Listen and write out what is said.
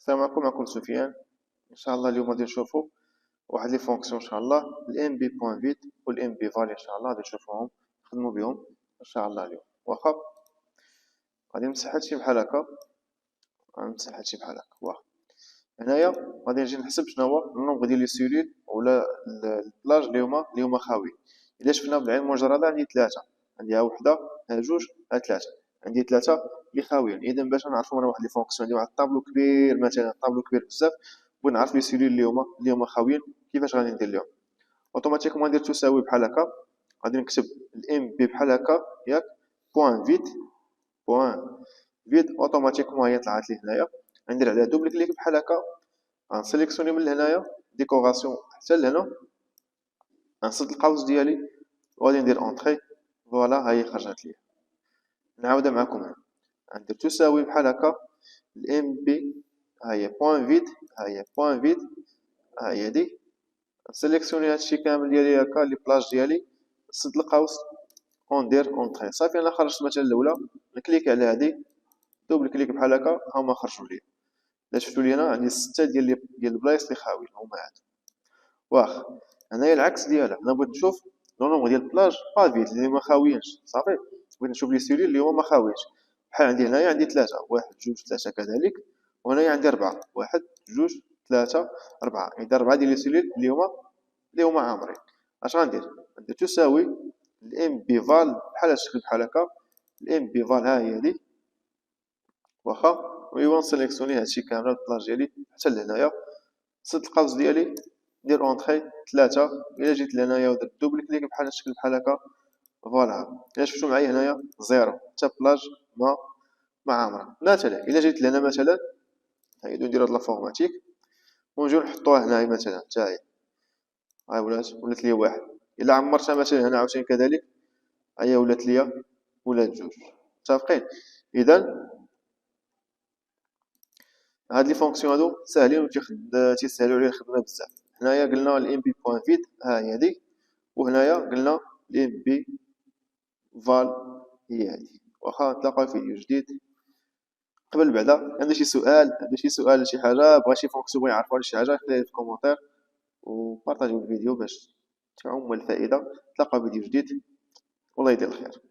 السلام عليكم، معكم سفيان. ان شاء الله اليوم غادي نشوفوا واحد لي فونكسيون ان شاء الله، الام بي بوين فيت والام بي فالي ان شاء الله غادي نشوفوهم نخدموا بهم ان شاء الله اليوم. واخا غادي نمسح هادشي بحال هكا، غنمسح هادشي بحال هكا. واخا هنايا غادي نجي نحسب شنو هو النومبر ديال لي سيلول ولا البلاج اللي هما خاويين. الا شفنا بالعين المجرده عندي ثلاثه، عندي ها وحده ها جوج ها ثلاثه، عندي ثلاثه اللي خاويين. اذا باش نعرفوا انا واحد لي فونكسيون، عندي واحد الطابلو كبير مثلا، طابلو كبير بزاف، بغيت نعرف لي سيلول اللي هما خاويين، كيفاش غادي ندير لهم؟ اوتوماتيكمون ندير تساوي بحال هكا، غادي نكتب الام بي بحال هكا ياك، بوان فيد بوان فيد. اوتوماتيكمون هي طلعت لي هنايا، ندير عليها دوبل كليك بحال هكا، غنسيليكسيوني من هنايا ديكوراسيون حتى لهنا، غنسد القوس ديالي وغادي ندير اونطري. فوالا ها هي خرجت لي. نعاودها معكم هنا، غندير تساوي بحال هكا الام بي، ها هي بوان فيد، ها هي بوان فيد، ها هي دي. نسيليكسيوني هادشي كامل ديالي هكا لي بلاج ديالي، نسد القوس وندير اونطري. صافي انا خرجت مثلا الاولى، نكليك على هادي دوبل كليك بحال هكا، ها هما خرجوا لي. الا شفتوا لي هنا عندي 6 ديال البلايص اللي خاويين هما هادو. واخ هنايا العكس ديالها، انا بغيت نشوف لو نومبر ديال البلاج با فيد اللي ما خاويينش. صافي بغيت نشوف لي سيلول اللي هما ما خاويينش. بحال عندي هنايا عندي ثلاثة، واحد جوج ثلاثة كذلك، وهنايا عندي أربعة، واحد جوج ثلاثة أربعة. عندي أربعة ديال لي سيلول اللي هما عامرين. اش غندير؟ غندير تساوي الام بي فال بحال هاد الشكل بحال هكا، الام بي فال ها هي هادي. واخا ويوا نسيليكسيوني هادشي كامل البلاج ديالي حتى لهنايا، سد القوس ديالي، ندير اونطري ثلاثة. الا جيت لهنايا ودرت دوبل كليك بحال الشكل بحال هكا، فوالا الا شفتوا معايا هنايا زيرو، حتى بلاج ما عامره. مثلا الا جيت لهنا مثلا، هايدو ندير هاد لافورماتيك ونجيو نحطوها هنايا مثلا حتى هي، هاي ولات لي واحد. الا عمرتها مثلا هنا عاوتاني كذلك، هي ولات جوج. متفقين؟ اذا هاد لي فونكسيون هادو ساهلين تيسهلوا علينا الخدمه بزاف. هنايا قلنا الام بي بوين فيد ها هي هادي، وهنايا قلنا الام بي فال هي هادي. واخا نتلاقاو في فيديو جديد. قبل بعدا عندي شي سؤال، شي حاجه بغا شي فونكسيون بغا يعرفوا على شي حاجه، كتبوا لي في الكومونتير وبارطاجيو الفيديو باش تعم الفائده. نتلاقاو في فيديو جديد والله يدير الخير.